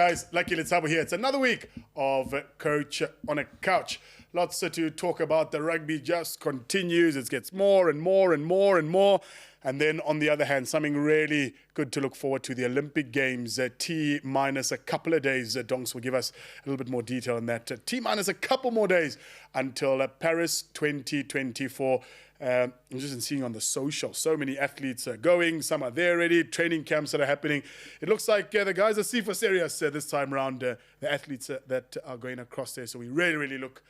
guys, Lucky Letshabo here. It's another week of Coach on a Couch. Lots to talk about. The rugby just continues. It gets more and more and more and more. And then on the other hand, something really good to look forward to, the Olympic Games. T minus a couple of days. Donks will give us a little bit more detail on that. T minus a couple more days until Paris 2024. I'm just seeing on the social, so many athletes are going. Some are there already. Training camps that are happening. It looks like the guys are super serious this time around. The athletes that are going across there. So we really look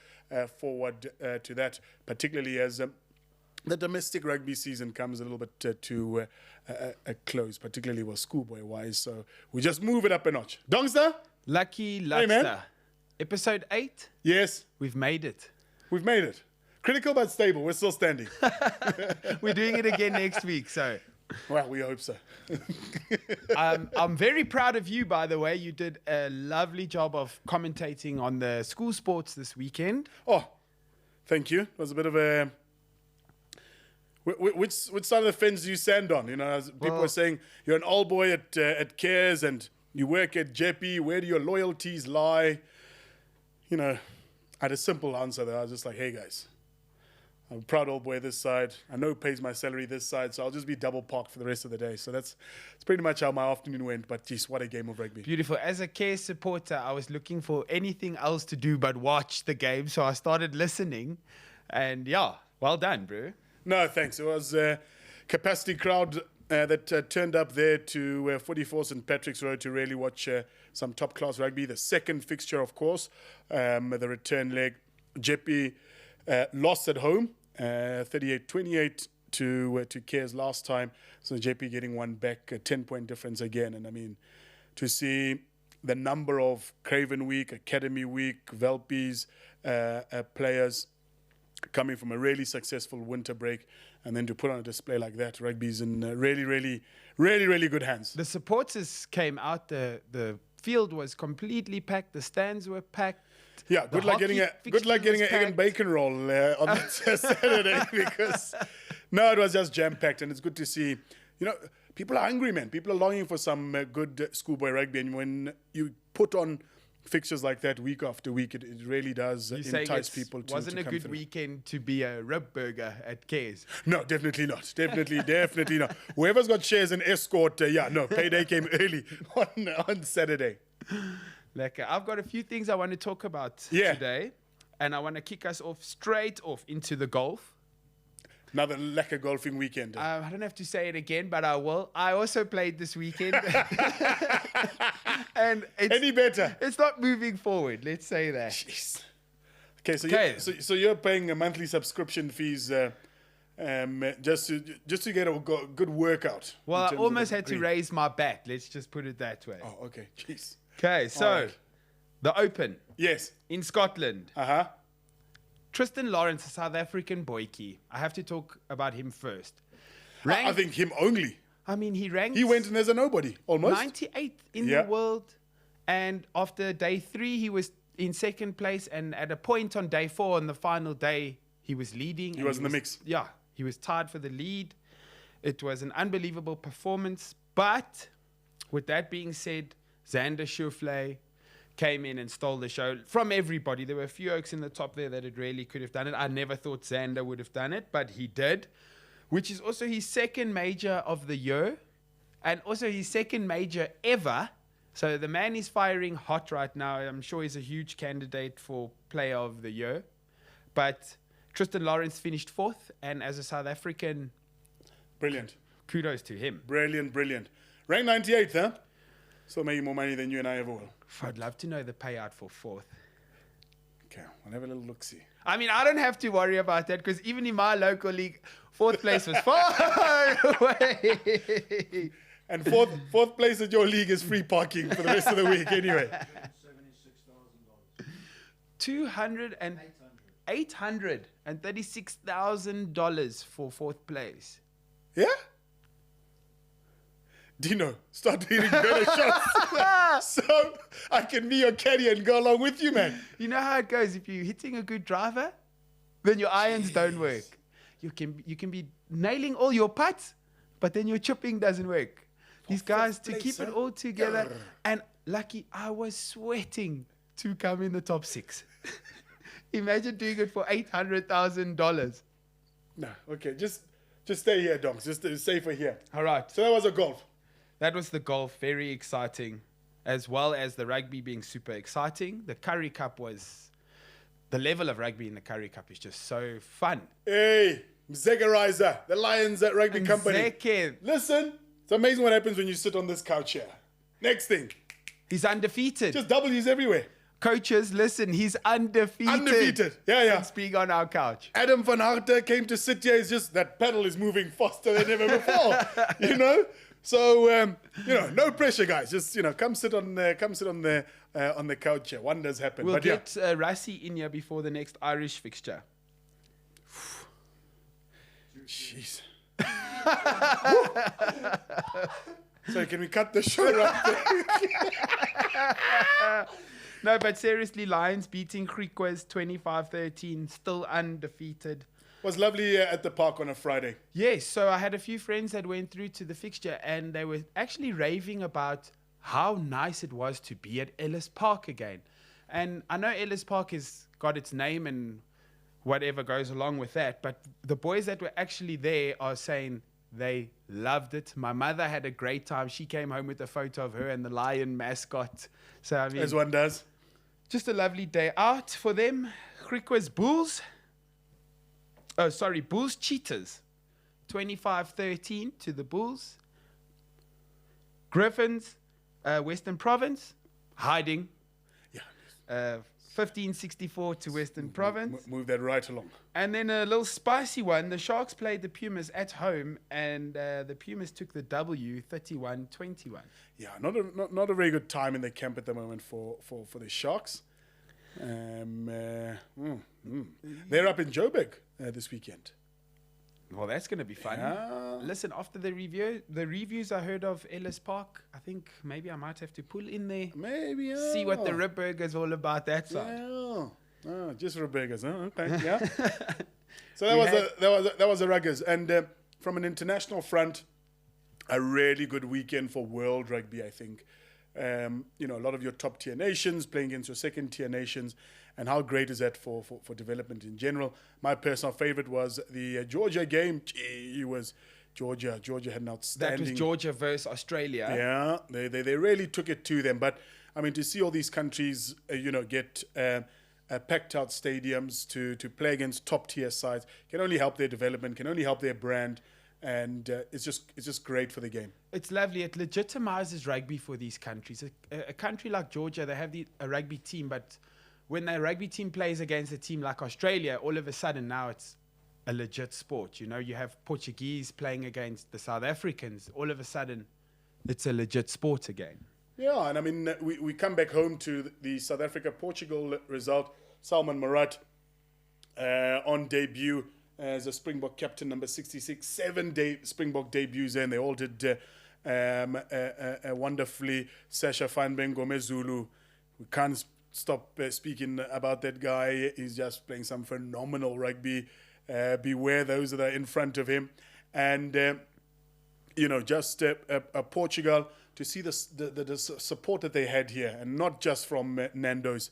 forward to that, particularly as the domestic rugby season comes a little bit to a close, particularly with schoolboy-wise. So we just move it up a notch. Dongster? Lucky Hey, man. Luckster. Episode 8. Yes. We've made it. We've made it. Critical but stable. We're still standing. We're doing it again next week. So Well, we hope so. I'm very proud of you, by the way. You did a lovely job of commentating on the school sports this weekend. Oh, thank you. It was a bit of a... Which side of the fence do you stand on? You know, as people were saying, you're an old boy at Cares and you work at Jeppy. Where do your loyalties lie? You know, I had a simple answer there. I was just like, hey, guys, I'm a proud old boy this side. I know it pays my salary this side, so I'll just be double parked for the rest of the day. So that's pretty much how my afternoon went. But geez, what a game of rugby. Beautiful. As a Care supporter, I was looking for anything else to do but watch the game. So I started listening. And yeah, well done, bro. No, thanks. It was a capacity crowd that turned up there to 44 St. Patrick's Road to really watch some top-class rugby. The second fixture, of course, the return leg. Jeppy lost at home, 38-28 to Cares last time. So Jeppy getting one back, a 10-point difference again. And I mean, to see the number of Craven Week, Academy Week, Velpies players coming from a really successful winter break, and then to put on a display like that, rugby's in really good hands. The supporters came out. The field was completely packed. The stands were packed. Yeah, good luck getting an egg and bacon roll on that Saturday because no, it was just jam-packed, and it's good to see. You know, people are hungry, man. People are longing for some good schoolboy rugby, and when you put on fixtures like that week after week, it really does entice people to wasn't to a come good through. weekend to be a rib burger at Cares. No, definitely not. Definitely not. Whoever's got shares in Escort, payday came early on Saturday. Like, I've got a few things I want to talk about today, and I want to kick us off straight off into the golf. Another lekker golfing weekend. I don't have to say it again, but I will. I also played this weekend. And Any better? It's not moving forward, let's say that. Jeez. Okay, so you're paying a monthly subscription fees just to get a good workout. Well, I almost had to raise my bat. Let's just put it that way. Oh, okay. Jeez. Okay, so All right. the Open Yes. in Scotland. Uh-huh. Tristan Lawrence, a South African boykie. I have to talk about him first. I think him only. I mean, he ranked... He went in as a nobody, almost. 98th in the world. And after day 3, he was in second place. And at a point on day 4, on the final day, he was leading. He was in the mix. Yeah, he was tied for the lead. It was an unbelievable performance. But with that being said, Xander Schauffele came in and stole the show from everybody. There were a few oaks in the top there that it really could have done it. I never thought Xander would have done it, but he did, which is also his second major of the year and also his second major ever. So the man is firing hot right now. I'm sure he's a huge candidate for player of the year. But Tristan Lawrence finished 4th, and as a South African, Brilliant. kudos to him. Brilliant. Ranked 98th, huh? Still making more money than you and I ever will. I'd love to know the payout for 4th. Okay, I'll have a little look-see. I mean, I don't have to worry about that because even in my local league, 4th place was far away. And fourth place at your league is free parking for the rest of the week anyway. $836,000 for 4th place. Yeah? Dino, start hitting better shots so I can be your caddy and go along with you, man. You know how it goes. If you're hitting a good driver, then your irons don't work. You can be nailing all your putts, but then your chipping doesn't work. These guys, to keep it all together. And Lucky, I was sweating to come in the top 6. Imagine doing it for $800,000. No, okay, just stay here, Donks. Just stay for here. All right. So that was a golf. That was the golf. Very exciting. As well as the rugby being super exciting. The Curry Cup was... The level of rugby in the Curry Cup is just so fun. Hey, Mzegarizer, the Lions at Rugby Company. Mzeke. Listen, it's amazing what happens when you sit on this couch here. Next thing. He's undefeated. Just W's everywhere. Coaches, listen, he's undefeated. Undefeated. Yeah. Since being on our couch. Adam van Harte came to sit here. It's just that pedal is moving faster than ever before. You know? So, no pressure, guys. Just, come sit on the couch here. Wonders happen. We'll but get Rassie in here before the next Irish fixture. Jeez. So can we cut the show right there? No, but seriously, Lions beating Griquas 25-13, still undefeated. Was lovely at the park on a Friday. Yes, so I had a few friends that went through to the fixture and they were actually raving about how nice it was to be at Ellis Park again. And I know Ellis Park has got its name and whatever goes along with that, but the boys that were actually there are saying they loved it. My mother had a great time. She came home with a photo of her and the lion mascot. So, I mean, As one does. just a lovely day out for them. Griquas Bulls. Bulls Cheetahs. 25-13 to the Bulls. Griffins, Western Province, hiding. Yeah. 15-64 to Western Province. Move that right along. And then a little spicy one. The Sharks played the Pumas at home, and the Pumas took the W, 31-21. Yeah, not a very good time in the camp at the moment for the Sharks. They're up in Joburg this weekend. Well, that's going to be fun. Yeah. Listen, after the reviews I heard of Ellis Park, I think maybe I might have to pull in there. Maybe, yeah. See what the rib burger's all about that side. Yeah. Oh, just rib burgers, huh? Okay, yeah. So that was the Ruggers. And from an international front, a really good weekend for World Rugby, I think. A lot of your top tier nations playing against your second tier nations, and how great is that for development in general. My personal favorite was the Georgia game. Gee, it was Georgia. Georgia had an outstanding... That was Georgia versus Australia. Yeah, they really took it to them. But, I mean, to see all these countries, get packed out stadiums to play against top tier sides can only help their development, can only help their brand. And it's just great for the game. It's lovely. It legitimizes rugby for these countries. A country like Georgia, they have a rugby team, but when their rugby team plays against a team like Australia, all of a sudden now it's a legit sport. You have Portuguese playing against the South Africans. All of a sudden, it's a legit sport again. Yeah, and I mean, we come back home to the South Africa-Portugal result. Salman Marat on debut as a Springbok captain, number 66. 7 Springbok debuts, and they all did wonderfully. Sasha Fanben Gomezulu, we can't stop speaking about that guy. He's just playing some phenomenal rugby. Beware those that are in front of him. And, just Portugal, to see the support that they had here, and not just from Nando's,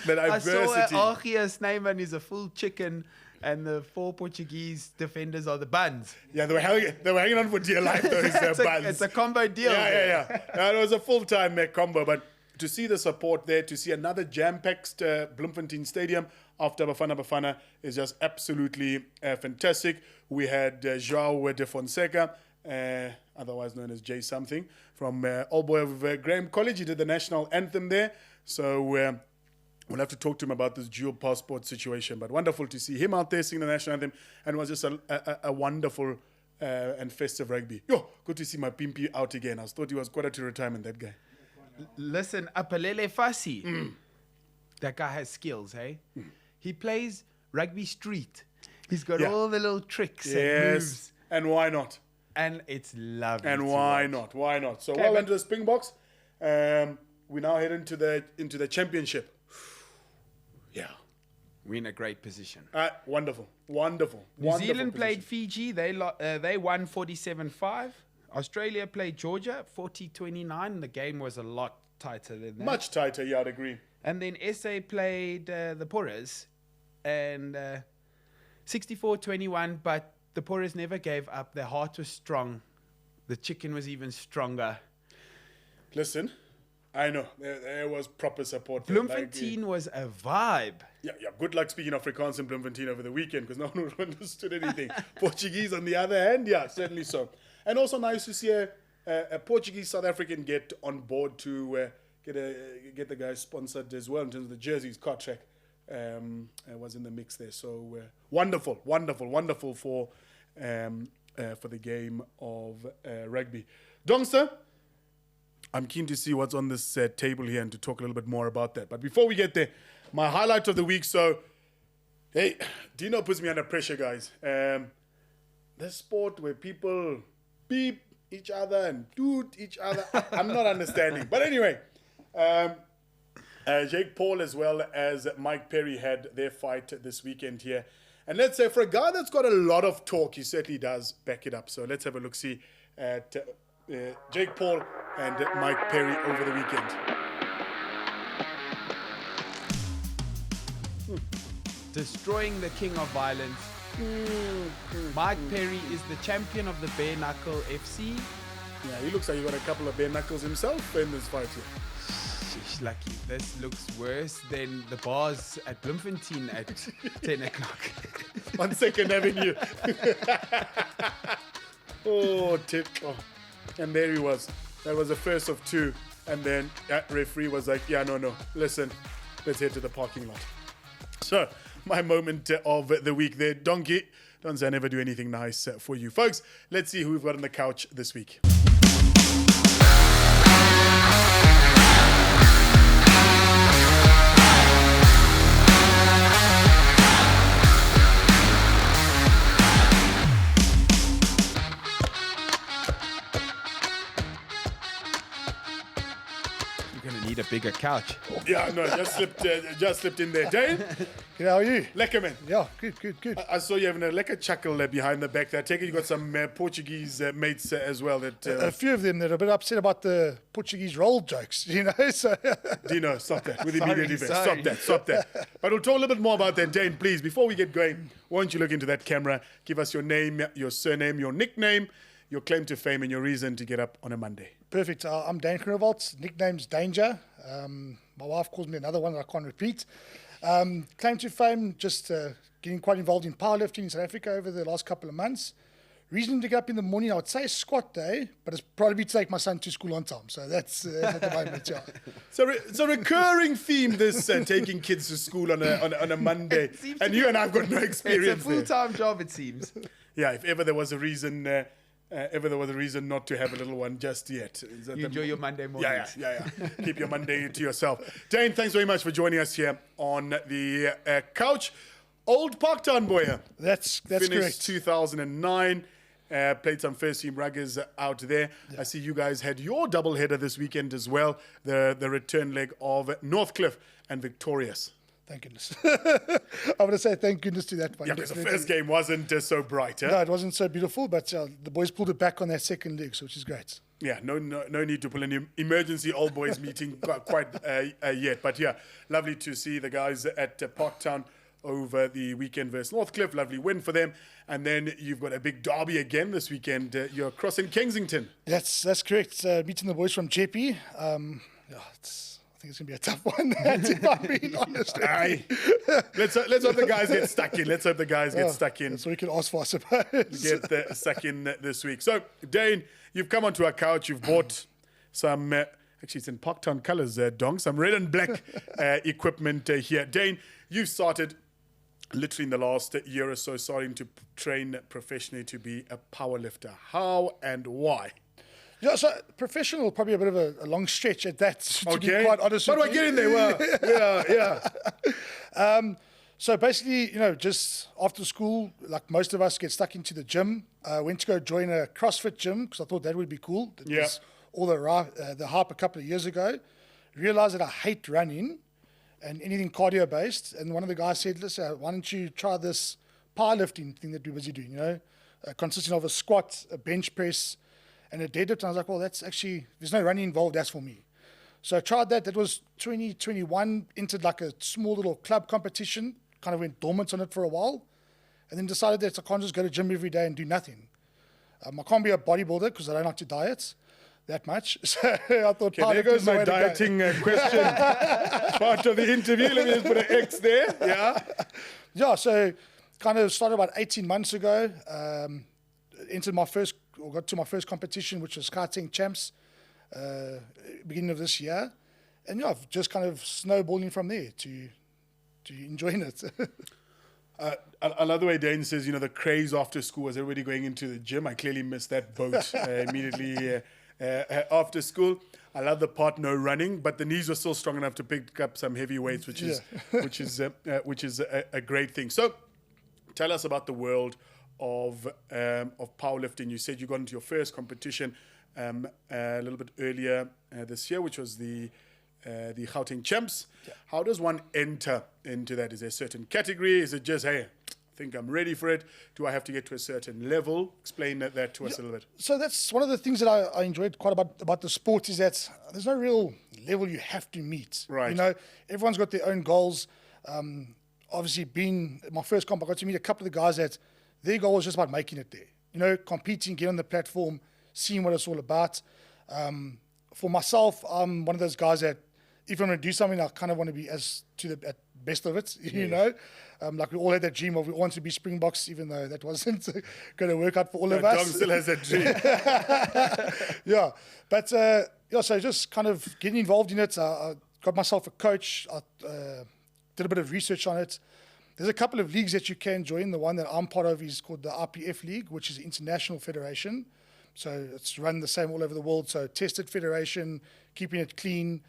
the diversity. I saw Archie Snyman is a full chicken, and the 4 Portuguese defenders are the buns. Yeah, they were hanging on for dear life, those buns. It's a combo deal. Yeah. It was a full-time combo, but to see the support there, to see another jam-packed Bloemfontein Stadium after Bafana is just absolutely fantastic. We had João de Fonseca, otherwise known as J something, from Old Boy of Graham College. He did the national anthem there. So we'll have to talk to him about this dual passport situation. But wonderful to see him out there singing the national anthem. And it was just a wonderful and festive rugby. Good to see my Pimpy out again. I thought he was quarter to retirement, that guy. Listen, Apalele Fasi. That guy has skills, hey? He plays rugby street. He's got all the little tricks and moves. And why not? And it's lovely. And why not? Why not? So well into the Springboks. We now head into the championship. Yeah. We're in a great position. Wonderful. New Zealand played Fiji. They won 47-5 Australia played Georgia 40-29. The game was a lot tighter than that. Much tighter, yeah, I'd agree. And then SA played the Porras and 64-21, but the Porras never gave up. Their heart was strong. The chicken was even stronger. Listen, I know there was proper support. Bloemfontein was a vibe. Yeah. Good luck speaking Afrikaans in Bloemfontein over the weekend because no one understood anything. Portuguese, on the other hand, yeah, certainly so. And also nice to see a Portuguese South African get on board to get the guys sponsored as well in terms of the jerseys. Cartrack was in the mix there. So wonderful for the game of rugby. Dongster, I'm keen to see what's on this table here and to talk a little bit more about that. But before we get there, my highlight of the week. So, hey, Dino puts me under pressure, guys. This sport where people beep each other and toot each other, I'm not understanding. But anyway, Jake Paul as well as Mike Perry had their fight this weekend here. And let's say for a guy that's got a lot of talk, he certainly does back it up. So let's have a look-see at Jake Paul and Mike Perry over the weekend. Destroying the king of violence. Mike Perry is the champion of the bare knuckle FC. Yeah, he looks like he got a couple of bare knuckles himself in this fight here. Sheesh, lucky. This looks worse than the bars at Bloemfontein at 10 o'clock. On 2nd Avenue. Oh, tip. Oh. And there he was. That was the first of two. And then referee was like, yeah, no. Listen, let's head to the parking lot. So, my moment of the week there. Donkey, don't say I never do anything nice for you. Folks, let's see who we've got on the couch this week. Need a bigger couch. Yeah, no, just slipped in there. Dane? How are you? Lekker, man. Yeah, good. I saw you having a lekker chuckle behind the back there. I take it you got some Portuguese mates as well. That a few of them that are a bit upset about the Portuguese roll jokes, you know. So Dino, stop that with immediate effect. Stop that. But we'll talk a little bit more about that. Dane, please, before we get going, why don't you look into that camera, give us your name, your surname, your nickname, your claim to fame, and your reason to get up on a Monday. Perfect. I'm Dane Groenewald. Nickname's Danger. My wife calls me another one that I can't repeat. Claim to fame, just getting quite involved in powerlifting in South Africa over the last couple of months. Reason to get up in the morning, I would say squat day, but it's probably to take my son to school on time. So that's at the moment, yeah. So it's a recurring theme, this taking kids to school on a Monday. And you and I've got no experience. It's a full-time job, it seems. Yeah, if ever there was a reason... not to have a little one just yet. You enjoy your Monday morning. Yeah. Keep your Monday to yourself. Dane, thanks very much for joining us here on the couch. Old Parktown boy here. That's Finished correct. 2009. Played some first-team ruggers out there. Yeah. I see you guys had your doubleheader this weekend as well. The return leg of Northcliffe and Victorious. Thank goodness. I want to say thank goodness to that one. Yeah, because the first game wasn't so bright. Huh? No, it wasn't so beautiful, but the boys pulled it back on that second leg, which is great. Yeah, no need to pull any emergency old boys meeting quite yet. But yeah, lovely to see the guys at Parktown over the weekend versus Northcliffe. Lovely win for them. And then you've got a big derby again this weekend. You're crossing Kensington. That's correct. Meeting the boys from Jeppe. I think it's going to be a tough one, if I'm being honest. Let's hope the guys get stuck in. Let's hope the guys get stuck in. That's what we can ask for, I suppose. Get stuck in this week. So, Dane, you've come onto our couch. You've bought some, actually it's in Parktown colours, Dong, some red and black equipment here. Dane, you've started literally in the last year or so starting to train professionally to be a power lifter. How and why? Yeah, so professional, probably a bit of a long stretch at that, to be quite honest with you. How do I get in there? Yeah. So basically, just after school, like most of us, get stuck into the gym. Went to go join a CrossFit gym because I thought that would be cool. That was all the hype a couple of years ago. Realized that I hate running and anything cardio-based. And one of the guys said, listen, why don't you try this powerlifting thing that we're busy doing, consisting of a squat, a bench press, and a deadlift. And I was like, well, that's actually, there's no running involved. That's for me. So I tried that. That was 2021, entered like a small little club competition, kind of went dormant on it for a while, and then decided that I can't just go to gym every day and do nothing. I can't be a bodybuilder because I don't like to diet that much. So I thought, Okay, there goes my dieting question. Part of the interview. Let me just put an X there. Yeah. Yeah, so kind of started about 18 months ago. Entered my first, or got to my first competition, which was Gauteng Champs, beginning of this year. And yeah, I've just kind of snowballing from there to enjoying it. I love the way Dane says, the craze after school was everybody going into the gym. I clearly missed that boat immediately after school. I love the part no running, but the knees were still strong enough to pick up some heavy weights, which is a great thing. So, tell us about the world of powerlifting. You said you got into your first competition a little bit earlier this year, which was the Gauteng Champs. Yeah. How does one enter into that? Is there a certain category? Is it just, hey, I think I'm ready for it? Do I have to get to a certain level? Explain that to us a little bit. So that's one of the things that I enjoyed quite about the sport is that there's no real level you have to meet. Right. Everyone's got their own goals. Obviously, being my first comp, I got to meet a couple of the guys that their goal was just about making it there. Competing, get on the platform, seeing what it's all about. For myself, I'm one of those guys that if I'm going to do something, I kind of want to be as to the best of it, Like we all had that dream of we want to be Springboks, even though that wasn't going to work out for all of us. Dom still has that dream. Yeah. But, so just kind of getting involved in it. I got myself a coach. I did a bit of research on it. There's a couple of leagues that you can join. The one that I'm part of is called the RPF League, which is the International Federation. So it's run the same all over the world. So tested federation, keeping it clean,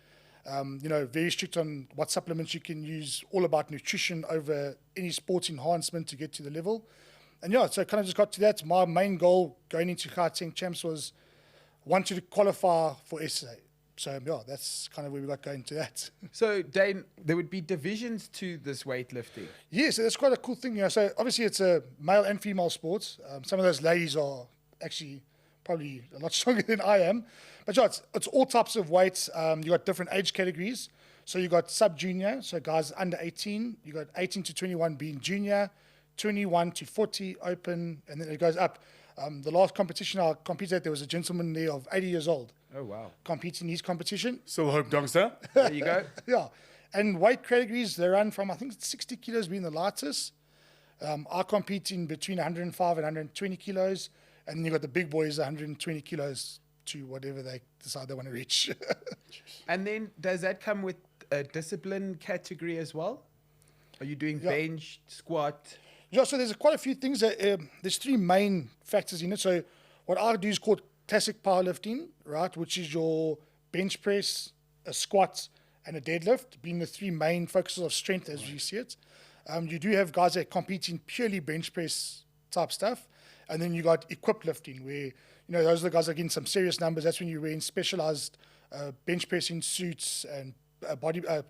very strict on what supplements you can use, all about nutrition over any sports enhancement to get to the level. And so I kind of just got to that. My main goal going into Gauteng Champs was wanted to qualify for SA. So that's kind of where we got going to that. So Dane, there would be divisions to this weightlifting. Yeah, so that's quite a cool thing. So obviously it's a male and female sport. Some of those ladies are actually probably a lot stronger than I am. But it's all types of weights. You got different age categories. So you got sub-junior, so guys under 18. You got 18 to 21 being junior, 21 to 40 open, and then it goes up. The last competition I competed at, there was a gentleman there of 80 years old. Oh, wow. Competing in his competition. Still hope, Dongster. There you go. Yeah. And weight categories, they run from, I think, 60 kilos being the lightest. I compete in between 105 and 120 kilos. And then you got the big boys, 120 kilos to whatever they decide they want to reach. And then does that come with a discipline category as well? Are you doing bench, squat? Yeah, so there's quite a few things. There's three main factors in it. So what I do is called classic powerlifting, right, which is your bench press, a squat, and a deadlift, being the three main focuses of strength as you see it. You do have guys that compete in purely bench press type stuff. And then you got equipped lifting, where, those are the guys that are getting some serious numbers. That's when you're wearing specialized bench pressing suits and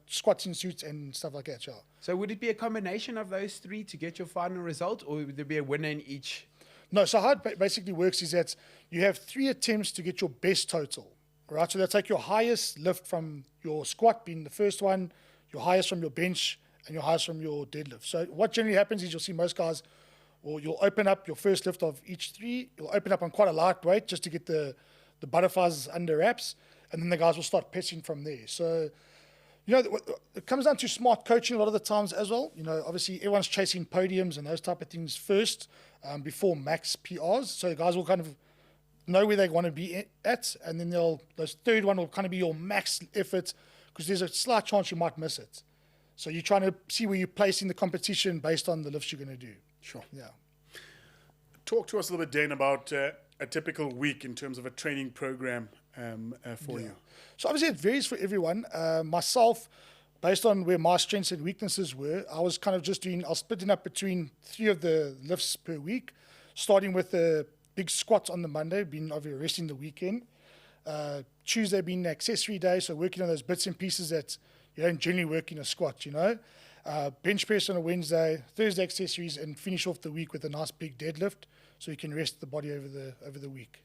squatting suits and stuff like that, yeah. So would it be a combination of those three to get your final result, or would there be a winner in each? No, so how it basically works is that you have 3 attempts to get your best total, right? So they'll take your highest lift from your squat being the first one, your highest from your bench, and your highest from your deadlift. So what generally happens is you'll see most guys, or you'll open up your first lift of each 3, you'll open up on quite a light weight just to get the butterflies under wraps, and then the guys will start pressing from there. So, it comes down to smart coaching a lot of the times as well. Obviously everyone's chasing podiums and those type of things first before max PRs. So guys will kind of know where they want to be at, and then those third one will kind of be your max effort, because there's a slight chance you might miss it. So you're trying to see where you place in the competition based on the lifts you're going to do. Sure. Yeah. Talk to us a little bit, Dane, about a typical week in terms of a training program for you. So obviously it varies for everyone. Myself, based on where my strengths and weaknesses were, I was kind of just I'll split it up between 3 of the lifts per week, starting with the big squats on the Monday, being obviously resting the weekend. Tuesday being the accessory day, so working on those bits and pieces that you don't generally work in a squat, bench press on a Wednesday, Thursday accessories, and finish off the week with a nice big deadlift, so you can rest the body over the week.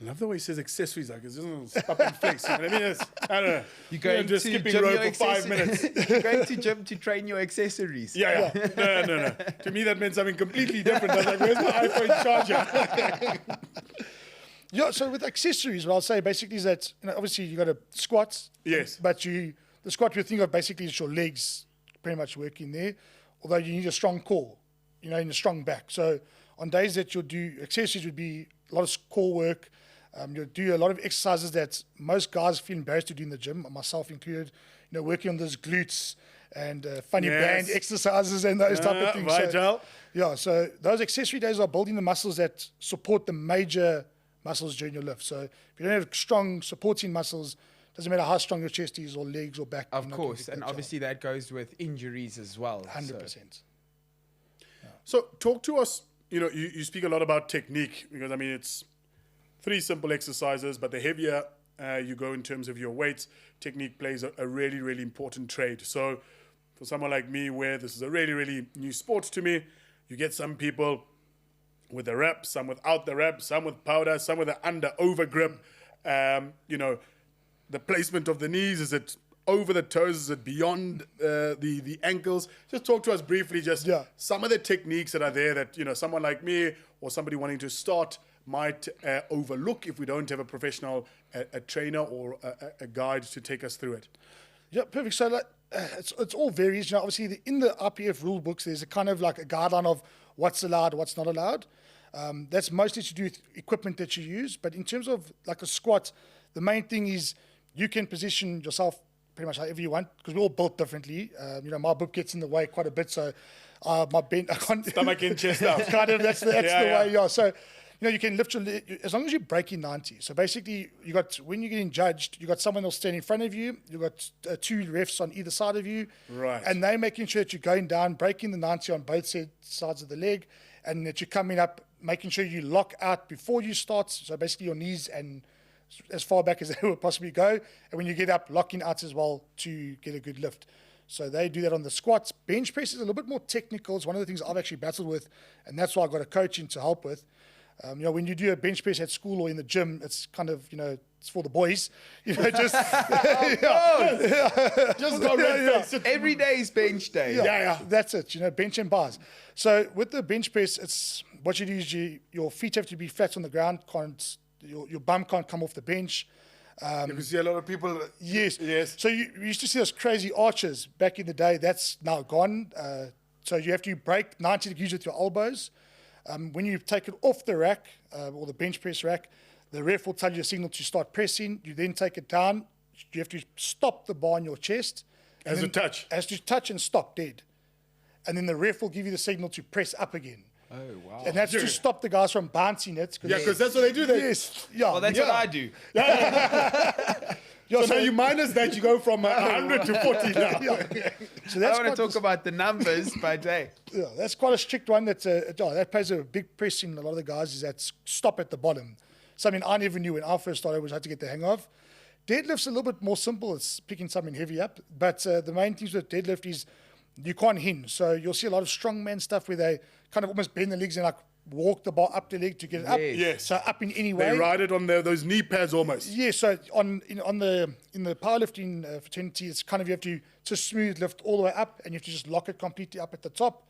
I love the way he says accessories. Like, it doesn't stop and flex. You know what I mean? I don't know. You're going just to skipping gym rope your for 5 minutes. You're going to gym to train your accessories. Yeah. No. To me, that meant something completely different. I was like, where's my iPhone charger? Yeah, so with accessories, what I'll say basically is that, obviously you got a squat. Yes. But the squat you think of basically is your legs pretty much working there, although you need a strong core, and a strong back. So on days that you'll do accessories would be a lot of core work. You'll do a lot of exercises that most guys feel embarrassed to do in the gym, myself included, working on those glutes and funny band exercises and those type of things. Vital. So those accessory days are building the muscles that support the major muscles during your lift. So if you don't have strong supporting muscles, doesn't matter how strong your chest is or legs or back. Of course, and obviously that goes with injuries as well. 100%. So talk to us, you speak a lot about technique because, it's 3 simple exercises, but the heavier you go in terms of your weights, technique plays a really, really important trade. So for someone like me, where this is a really, really new sport to me, you get some people with the rep, some without the rep, some with powder, some with the under-over grip. The placement of the knees, is it over the toes? Is it beyond the ankles? Just talk to us briefly, some of the techniques that are there that, someone like me or somebody wanting to start might overlook if we don't have a professional a trainer or a guide to take us through it. Yeah, perfect. So it's all varies. Obviously, in the RPF rule books, there's a kind of like a guideline of what's allowed, what's not allowed. That's mostly to do with equipment that you use. But in terms of like a squat, the main thing is you can position yourself pretty much however you want because we're all built differently. My book gets in the way quite a bit, so my bend, I can't. Stomach in, chest out. Kind of, that's the way, yeah. So, you can lift your leg as long as you break in 90. So basically, when you're getting judged, you got someone else standing in front of you. You got 2 refs on either side of you, right? And they're making sure that you're going down, breaking the 90 on both sides of the leg, and that you're coming up, making sure you lock out before you start. So basically, your knees and as far back as they will possibly go, and when you get up, locking out as well to get a good lift. So they do that on the squats. Bench press is a little bit more technical. It's one of the things I've actually battled with, and that's why I got a coach in to help with. When you do a bench press at school or in the gym, it's kind of, it's for the boys. Just go red face. Every day is bench day. Yeah. That's it, bench and bars. So with the bench press, it's what you do is your feet have to be flat on the ground. Your bum can't come off the bench. You can see a lot of people. Yes. So you used to see those crazy arches back in the day. That's now gone. So you have to break 90 degrees with your elbows. When you take it off the rack or the bench press rack, the ref will tell you a signal to start pressing. You then take it down. You have to stop the bar on your chest. As to touch and stop dead. And then the ref will give you the signal to press up again. Oh, wow. And that's to stop the guys from bouncing it. Because that's what they do. Yes. Yeah. Well, that's what I do. So now you minus that, you go from 100 to 40 now. So I want to talk about the numbers, but hey. Yeah, that's quite a strict one. That plays a big press in a lot of the guys is that stop at the bottom. Something I never knew when I first started, which I had to get the hang of. Deadlift's a little bit more simple. It's picking something heavy up. But the main things with deadlift is you can't hinge. So you'll see a lot of strongman stuff where they kind of almost bend the legs and like walk the bar up the leg to get it up. Yes. So up in any way. They ride it on those knee pads almost. Yeah, so in the powerlifting fraternity, it's kind of you have to smooth lift all the way up and you have to just lock it completely up at the top.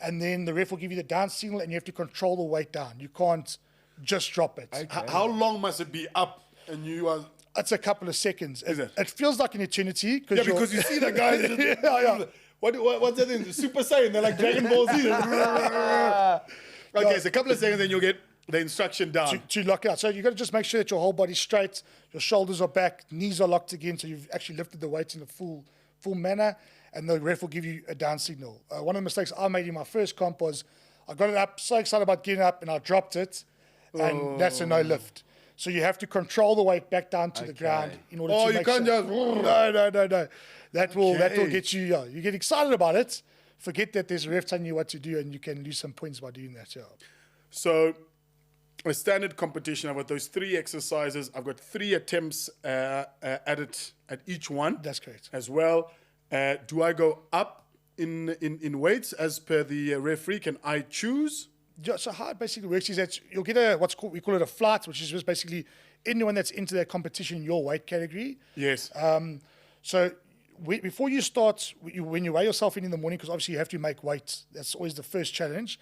And then the ref will give you the down signal and you have to control the weight down. You can't just drop it. Okay. How long must it be up? And you are... It's a couple of seconds. Is it? It feels like an eternity. Yeah, because you see the guys... What's that thing? Super Saiyan. They're like Dragon Ball Z. Okay, so a couple of seconds, then you'll get the instruction down. To lock it out. So you've got to just make sure that your whole body's straight, your shoulders are back, knees are locked again, so you've actually lifted the weights in a full manner, and the ref will give you a down signal. One of the mistakes I made in my first comp was I got it up, so excited about getting up, and I dropped it, and that's a no lift. So you have to control the weight back down to the ground in order to make you can't sure. just... No. That will get you, you get excited about it, forget that there's a ref telling you what to do, and you can lose some points by doing that. Yeah. So a standard competition, I've got those 3 exercises. I've got 3 attempts at it at each one. That's correct. As well. Do I go up in weights as per the referee? Can I choose? Yeah, so how it basically works is that you'll get we call it a flight, which is just basically anyone that's into that competition in your weight category. Yes. So before you start, when you weigh yourself in the morning, because obviously you have to make weight, that's always the first challenge.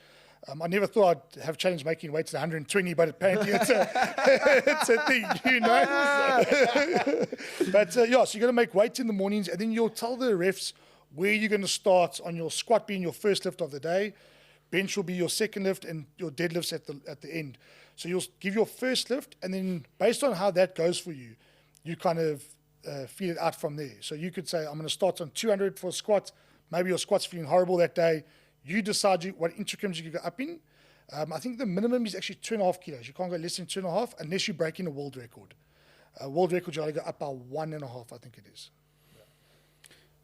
I never thought I'd have challenge making weights at 120, but apparently it's a thing, you know. But so you're going to make weights in the mornings, and then you'll tell the refs where you're going to start on your squat being your first lift of the day, bench will be your second lift, and your deadlifts at the end. So you'll give your first lift, and then based on how that goes for you, you kind of feel it out from there. So you could say, I'm going to start on 200 for a squat. Maybe your squat's feeling horrible that day. You decide what increments you can go up in. I think the minimum is actually 2.5 kilos. You can't go less than 2.5 unless you're breaking a world record. World record, you got to go up by 1.5, I think it is.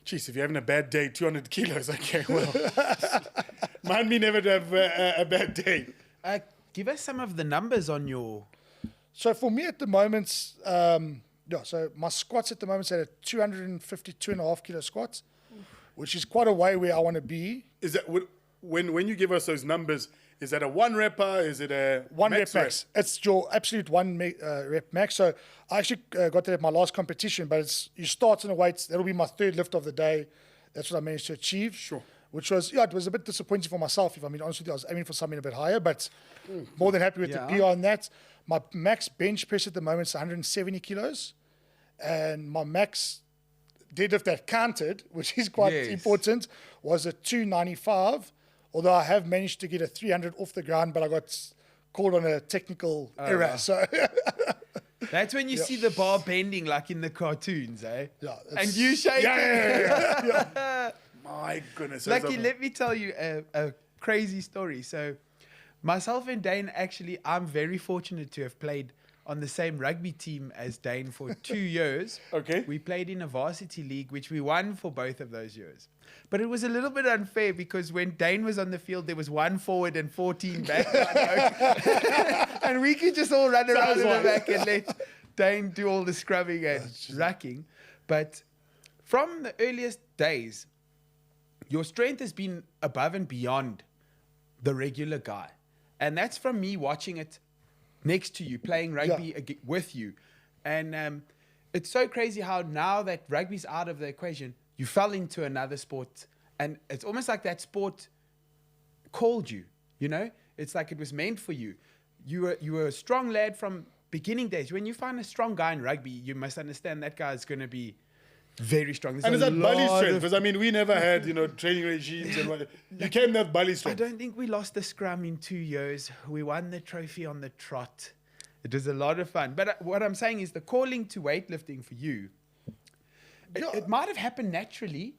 Jeez, if you're having a bad day, 200 kilos, okay, well. Mind me never to have a bad day. Give us some of the numbers on your... So for me at the moment, so my squats at the moment are at 252.5 kilo squats, which is quite a way where I want to be. Is that when you give us those numbers? Is that a one repper? Is it a one rep max? It's your absolute one rep max. So I actually got that at my last competition, but you start in the weights. That'll be my third lift of the day. That's what I managed to achieve. Sure. Which was it was a bit disappointing for myself. If I'm being honest with you, I was aiming for something a bit higher, but more than happy with the PR on that. My max bench press at the moment is 170 kilos, and my max deadlift that counted, which is quite important, was a 295. Although I have managed to get a 300 off the ground, but I got caught on a technical error. So that's when you see the bar bending like in the cartoons, eh? Yeah. And you shake it. Yeah. My goodness. Lucky, let me tell you a crazy story. So myself and Dane, actually, I'm very fortunate to have played on the same rugby team as Dane for 2 years. Okay. We played in a varsity league, which we won for both of those years. But it was a little bit unfair because when Dane was on the field, there was 1 forward and 14 back. And we could just all run around in the back and let Dane do all the scrubbing and racking. But from the earliest days, your strength has been above and beyond the regular guy. And that's from me watching it next to you, playing rugby with you. And it's so crazy how now that rugby's out of the equation, you fell into another sport. And it's almost like that sport called you, you know? It's like it was meant for you. You were a strong lad from beginning days. When you find a strong guy in rugby, you must understand that guy is going to be very strong. And is that bully strength? Because, I mean, we never had, training regimes and what. You came with bully strength. I don't think we lost the scrum in 2 years. We won the trophy on the trot. It was a lot of fun. But what I'm saying is the calling to weightlifting for you, it might have happened naturally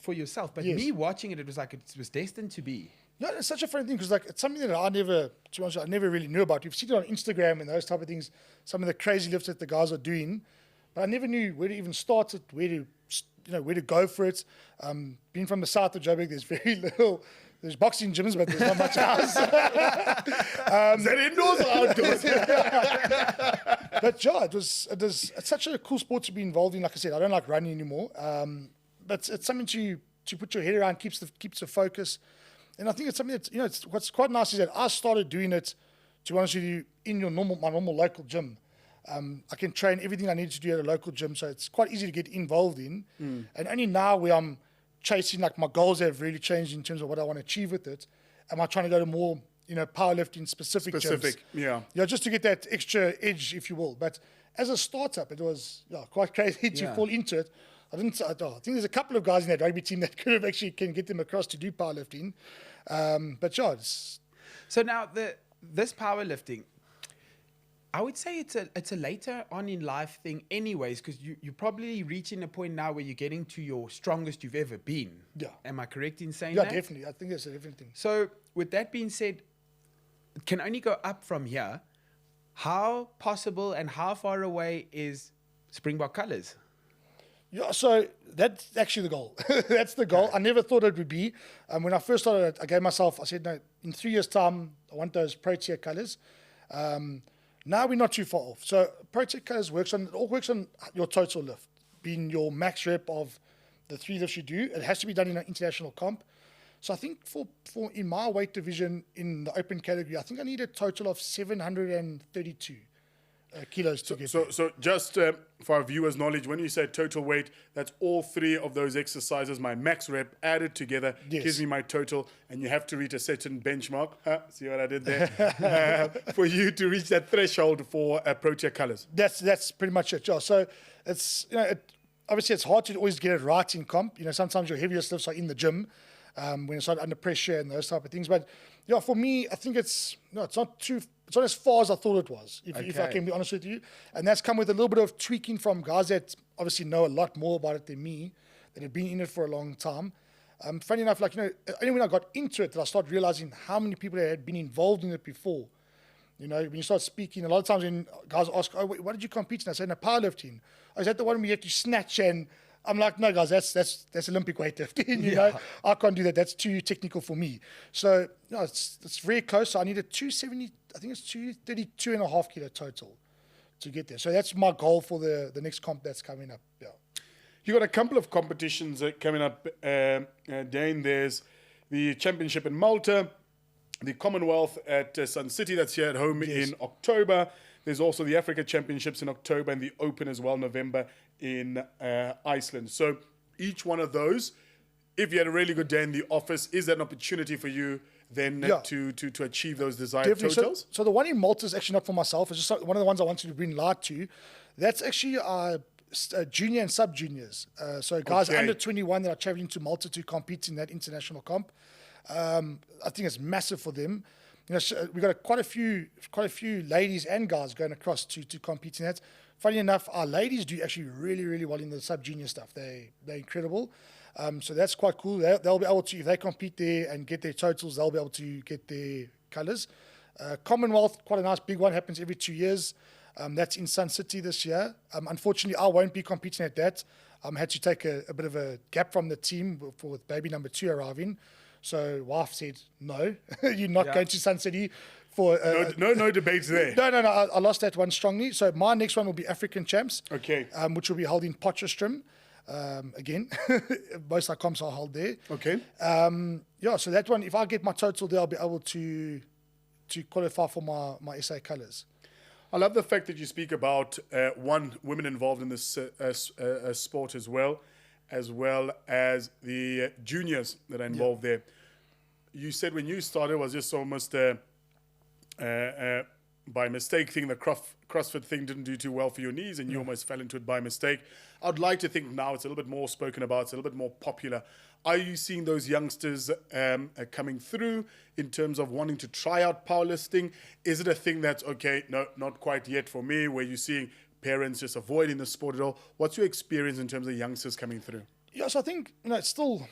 for yourself. But me watching it, it was like it was destined to be. No, it's such a funny thing because it's something that I never really knew about. You've seen it on Instagram and those type of things, some of the crazy lifts that the guys are doing. But I never knew where to even start it, where to go for it. Being from the south of Joburg, there's very little. There's boxing gyms, but there's not much else. Is that indoors or outdoors? But yeah, it's such a cool sport to be involved in. Like I said, I don't like running anymore. But it's something to put your head around, keeps the focus. And I think it's something that what's quite nice is that I started doing it, to be honest with you, in my normal local gym. I can train everything I need to do at a local gym, so it's quite easy to get involved in. And only now where I'm chasing, like my goals have really changed in terms of what I want to achieve with it. Am I trying to go to more, powerlifting specific gyms? Yeah, just to get that extra edge, if you will. But as a startup, it was quite crazy to fall into it. I think there's a couple of guys in that rugby team that could have actually can get them across to do powerlifting. But yeah, so now this powerlifting, I would say it's a later on in life thing anyways, because you're probably reaching a point now where you're getting to your strongest you've ever been. Yeah. Am I correct in saying that? that? Yeah, definitely. I think that's a different thing. So with that being said, it can only go up from here. How possible and how far away is Springbok colours? Yeah, so that's actually the goal. That's the goal. I never thought it would be. When I first started, I said, no, in 3 years' time, I want those Protea colours. Now we're not too far off. So Protea colours works on your total lift, being your max rep of the 3 lifts you do. It has to be done in an international comp. So I think for in my weight division in the open category, I think I need a total of 732 kilos to get there. So just for our viewers' knowledge, when you say total weight, that's all 3 of those exercises, my max rep added together, gives me my total, and you have to reach a certain benchmark. See what I did there? For you to reach that threshold for Protea Colors. That's pretty much it, Josh. So it's, obviously it's hard to always get it right in comp. Sometimes your heaviest lifts are in the gym when it's not under pressure and those type of things. But for me, I think it's not as far as I thought it was, if I can be honest with you. And that's come with a little bit of tweaking from guys that obviously know a lot more about it than me, that have been in it for a long time. Funny enough, only when I got into it that I started realizing how many people had been involved in it before. When you start speaking, a lot of times when guys ask, "Oh, what did you compete in?" I say, "No, powerlifting." "Oh, is that the one where you have to snatch?" And I'm like, "No, guys, that's Olympic weightlifting. You know, I can't do that. That's too technical for me." So it's very close. So I need a 270. I think it's 232.5 kilo total to get there. So that's my goal for the next comp that's coming up. Yeah. You got a couple of competitions coming up, Dane. There's the championship in Malta, the Commonwealth at Sun City, that's here at home in October. There's also the Africa Championships in October and the Open as well, November in Iceland. So each one of those, if you had a really good day in the office, is that an opportunity for you then to achieve those desired totals? So the one in Malta is actually not for myself. It's just one of the ones I wanted to bring light to. That's actually junior and sub-juniors. So guys under 21 that are traveling to Malta to compete in that international comp. I think it's massive for them. We got quite a few ladies and guys going across to compete in that. Funny enough, our ladies do actually really, really well in the sub-junior stuff. They're incredible. So that's quite cool. They'll be able to, if they compete there and get their totals, they'll be able to get their colours. Commonwealth, quite a nice big one, happens every 2 years. That's in Sun City this year. Unfortunately, I won't be competing at that. I had to take a bit of a gap from the team with baby number 2 arriving. So wife said, "No, you're not going to Sun City for..." No debates there. No, I lost that one strongly. So my next one will be African Champs, which will be held in Potchefstroom. Again, most of our comps are held there. Okay. So that one, if I get my total there, I'll be able to qualify for my SA colours. I love the fact that you speak about women involved in this sport as well as the juniors that are involved there. You said when you started it was just almost by mistake thing. The CrossFit thing didn't do too well for your knees and you almost fell into it by mistake. I'd like to think now it's a little bit more spoken about, it's a little bit more popular. Are you seeing those youngsters coming through in terms of wanting to try out powerlifting? Is it a thing that's, no, not quite yet for me, where you're seeing parents just avoiding the sport at all? What's your experience in terms of youngsters coming through? Yeah, so I think, it's still,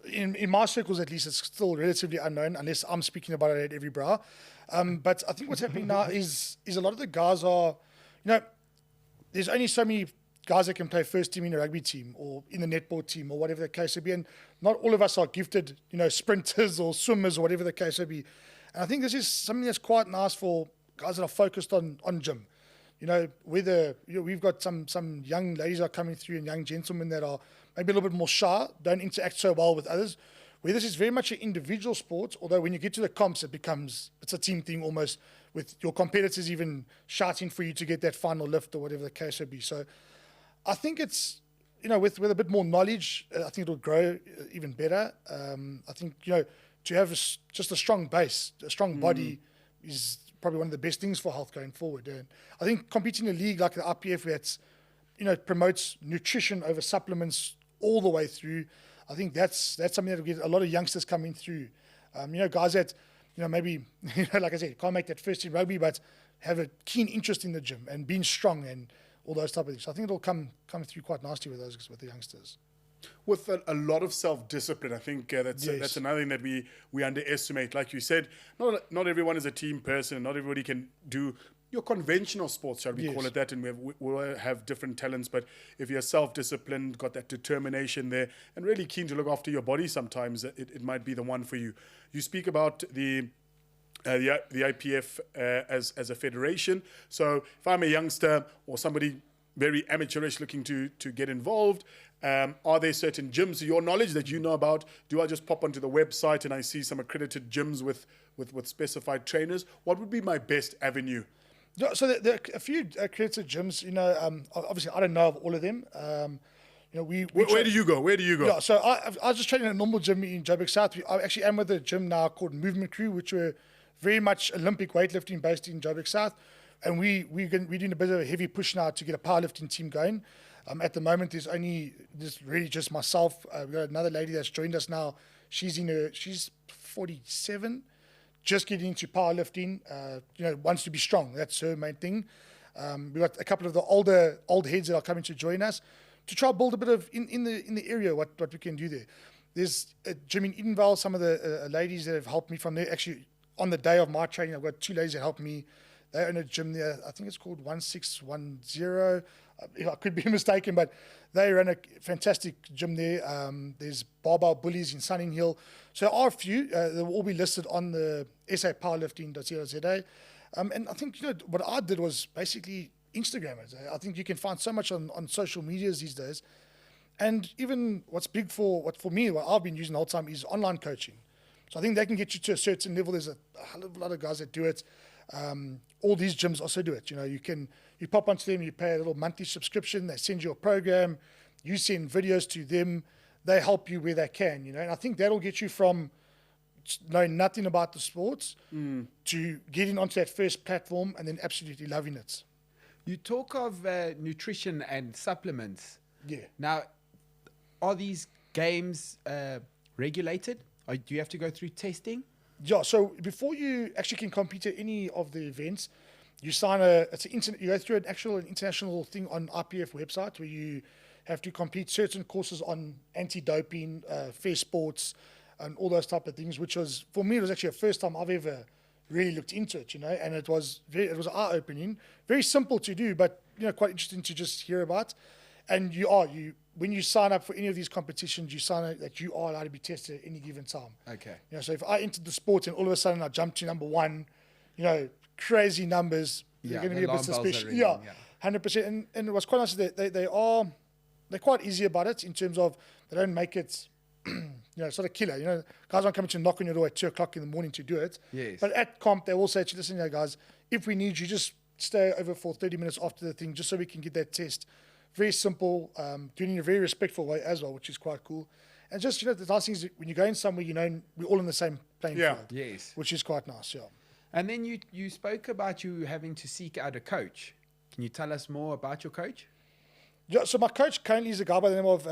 in my circles at least, it's still relatively unknown unless I'm speaking about it at every brow. But I think what's happening now is a lot of the guys are, there's only so many guys that can play first team in a rugby team or in the netball team or whatever the case may be. And not all of us are gifted, sprinters or swimmers or whatever the case may be. And I think this is something that's quite nice for guys that are focused on gym. Whether we've got some young ladies are coming through and young gentlemen that are maybe a little bit more shy, don't interact so well with others. Where this is very much an individual sport, although when you get to the comps, it's a team thing almost, with your competitors even shouting for you to get that final lift or whatever the case may be. So I think it's, with a bit more knowledge, I think it'll grow even better. I think, to have just a strong base, a strong body is probably one of the best things for health going forward. And I think competing in a league like the IPF that's, promotes nutrition over supplements all the way through, I think that's something that will get a lot of youngsters coming through. Guys that, maybe, like I said, can't make that first team rugby, but have a keen interest in the gym and being strong and all those type of things. So I think it'll come through quite nicely with the youngsters. With a lot of self-discipline, I think that's another thing that we underestimate. Like you said, not everyone is a team person, not everybody can do your conventional sports, shall we call it that, and we have different talents, but if you're self-disciplined, got that determination there, and really keen to look after your body sometimes, it might be the one for you. You speak about the IPF as a federation. So if I'm a youngster or somebody very amateurish looking to get involved? Are there certain gyms, to your knowledge, that you know about? Do I just pop onto the website and I see some accredited gyms with specified trainers? What would be my best avenue? Yeah, so there are a few accredited gyms. Obviously I don't know of all of them. Where do you go? Where do you go? Yeah, so I was just training at a normal gym in Joburg South. I actually am with a gym now called Movement Crew, which were very much Olympic weightlifting based in Joburg South. And we're doing a bit of a heavy push now to get a powerlifting team going. At the moment, there's really just myself. We've got another lady that's joined us now. She's 47, just getting into powerlifting. Wants to be strong. That's her main thing. We've got a couple of the old heads that are coming to join us to try to build a bit of in the area what we can do there. There's a gym in Edenvale. Some of the ladies that have helped me from there. Actually, on the day of my training, I've got 2 ladies that helped me. They own a gym there. I think it's called 1610. I could be mistaken, but they run a fantastic gym there. There's Barbell Bullies in Sunning Hill. So there are a few. They'll all be listed on the sapowerlifting.co.za. And I think what I did was basically Instagram it. I think you can find so much on social medias these days. And even what's big for me, what I've been using the whole time is online coaching. So I think they can get you to a certain level. There's a lot of guys that do it. All these gyms also do it. You pop onto them, you pay a little monthly subscription, they send you a program, you send videos to them, they help you where they can, and I think that'll get you from knowing nothing about the sports to getting onto that first platform and then absolutely loving it. You talk of nutrition and supplements. Yeah. Now, are these games regulated? Do you have to go through testing? Yeah, so before you actually can compete at any of the events, you sign you go through an international thing on IPF website where you have to complete certain courses on anti-doping, fair sports, and all those type of things, which was, for me, it was actually the first time I've ever really looked into it, and it was eye-opening, very simple to do, but quite interesting to just hear about. And when you sign up for any of these competitions, you sign up that you are allowed to be tested at any given time. Okay. So if I entered the sport and all of a sudden I jumped to number 1, crazy numbers, you're going to be a bit suspicious. Yeah, 100%. And it was quite nice that they're quite easy about it in terms of they don't make it, sort of killer. Guys aren't coming to knock on your door at 2:00 in the morning to do it. Yes. But at comp, they will say to you, listen, guys, if we need you, just stay over for 30 minutes after the thing, just so we can get that test. Very simple, doing it in a very respectful way as well, which is quite cool. And just, the nice thing is when you go in somewhere, we're all in the same playing field. Yes. Which is quite nice, yeah. And then you spoke about you having to seek out a coach. Can you tell us more about your coach? Yeah, so my coach currently is a guy by the name of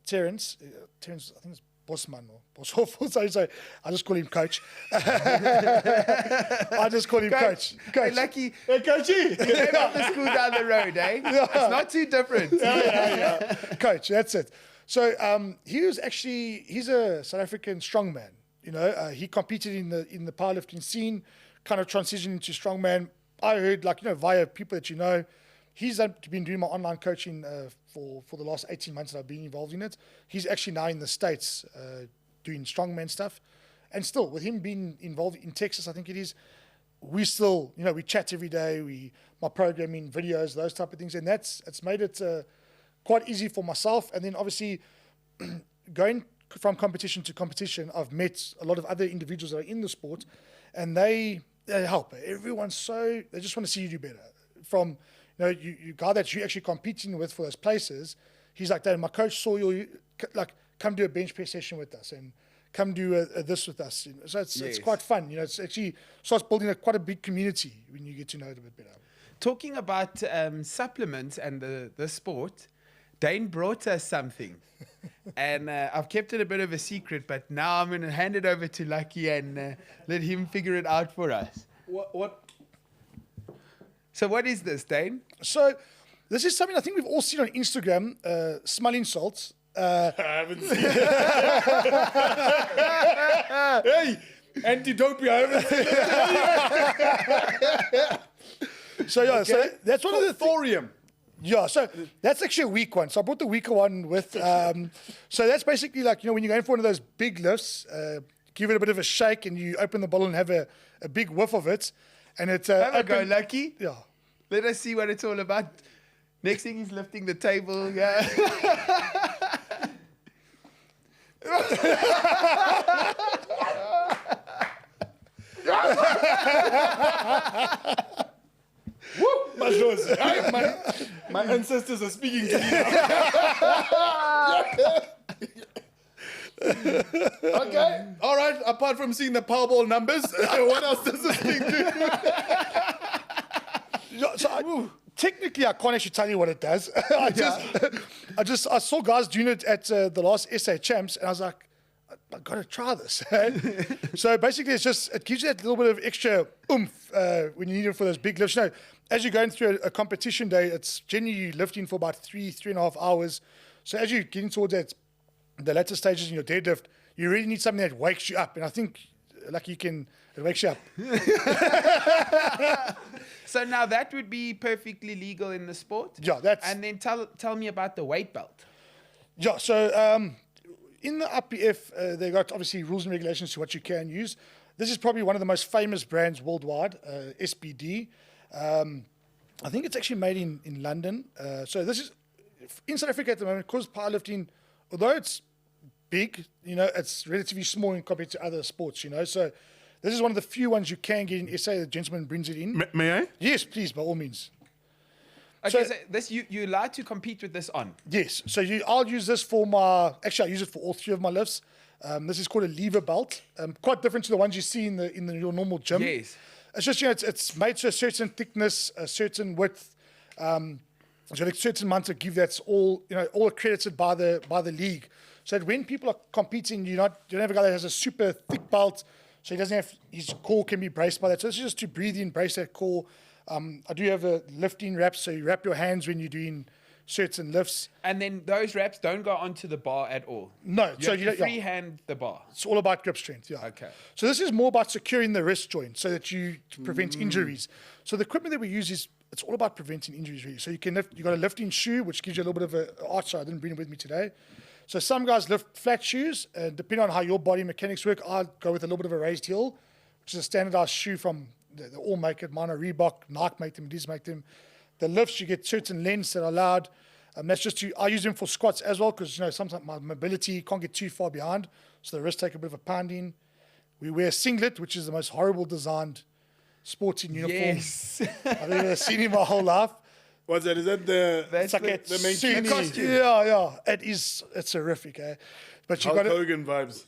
Terence. Terence, I think it's Bosman or Boshoff. So I just call him Coach. I just call him Coach. Hey, lucky. Hey, Coachy. He came up the school down the road, eh? Yeah. It's not too different. Yeah. Coach, that's it. So he's a South African strongman. He competed in the powerlifting scene, kind of transitioned into strongman. I heard, via people that he's been doing my online coaching for the last 18 months that I've been involved in it. He's actually now in the States doing strongman stuff. And still, with him being involved in Texas, I think it is, we still, we chat every day, my programming, videos, those type of things. And it's made it quite easy for myself. And then obviously going from competition to competition, I've met a lot of other individuals that are in the sport, and they help. Everyone's they just want to see you do better. From you guy that you're actually competing with for those places, he's like, "Dad, my coach saw you. Come do a bench press session with us, and come do this with us." So it's quite fun. It's actually starts building quite a big community when you get to know it a bit better. Talking about supplements and the sport, Dane brought us something, and I've kept it a bit of a secret, but now I'm going to hand it over to Lucky and let him figure it out for us. What? So what is this, Dane? So this is something I think we've all seen on Instagram, smelling salts. I haven't seen it. Hey, anti-doping, I haven't seen it. So so that's one of the thorium. Yeah, so that's actually a weak one. So I brought the weaker one with. So that's basically when you go in for one of those big lifts, give it a bit of a shake, and you open the bottle and have a big whiff of it, and it's have a go, Lucky. Yeah. Let us see what it's all about. Next thing he's lifting the table. Yeah. My lords, my ancestors are speaking to me now. Okay, all right. Apart from seeing the Powerball numbers, what else does this thing do? Technically, I can't actually tell you what it does. I saw guys doing it at the last SA Champs, and I was like, I got to try this. So basically, it gives you that little bit of extra oomph when you need it for those big lifts. You know, as you're going through a competition day, it's generally lifting for about 3.5 hours. So as you're getting towards the latter stages in your deadlift, you really need something that wakes you up. And I think, it wakes you up. So now that would be perfectly legal in the sport? Yeah, that's... And then tell me about the weight belt. Yeah, so in the IPF, they got obviously rules and regulations to what you can use. This is probably one of the most famous brands worldwide, SBD. I think it's actually made in London. So this is, in South Africa at the moment, because powerlifting, although it's big, it's relatively small compared to other sports, So this is one of the few ones you can get in SA. The gentleman brings it in. May I? Yes, please, by all means. Okay, so this you're allowed to compete with this on? Yes. So I'll use this for I use it for all 3 of my lifts. This is called a lever belt. Quite different to the ones you see in your normal gym. Yes. It's just, it's made to a certain thickness, a certain width. So a certain amount of give that's all accredited by the league. So that when people are competing, you don't have a guy that has a super thick belt, so he doesn't have, his core can be braced by that. So this is just to breathe in, brace that core. I do have a lifting wrap, so you wrap your hands when you're doing certain lifts. And then those wraps don't go onto the bar at all? No. You have to freehand the bar? It's all about grip strength, yeah. Okay. So this is more about securing the wrist joint so that to prevent injuries. So the equipment that we use it's all about preventing injuries, really. So you got a lifting shoe, which gives you a little bit of a arch. So I didn't bring it with me today. So some guys lift flat shoes, and depending on how your body mechanics work, I'd go with a little bit of a raised heel, which is a standardized shoe from they all make it. Mine are Reebok, Nike make them, Adidas make them. The lifts, you get certain lengths that are allowed. That's just I use them for squats as well because sometimes my mobility can't get too far behind, so the wrists take a bit of a pounding. We wear singlet, which is the most horrible designed sporting uniform I've ever seen in my whole life. What's that? Is that the main suit? costume? Yeah. It's horrific, eh? But you Hulk got Hogan vibes.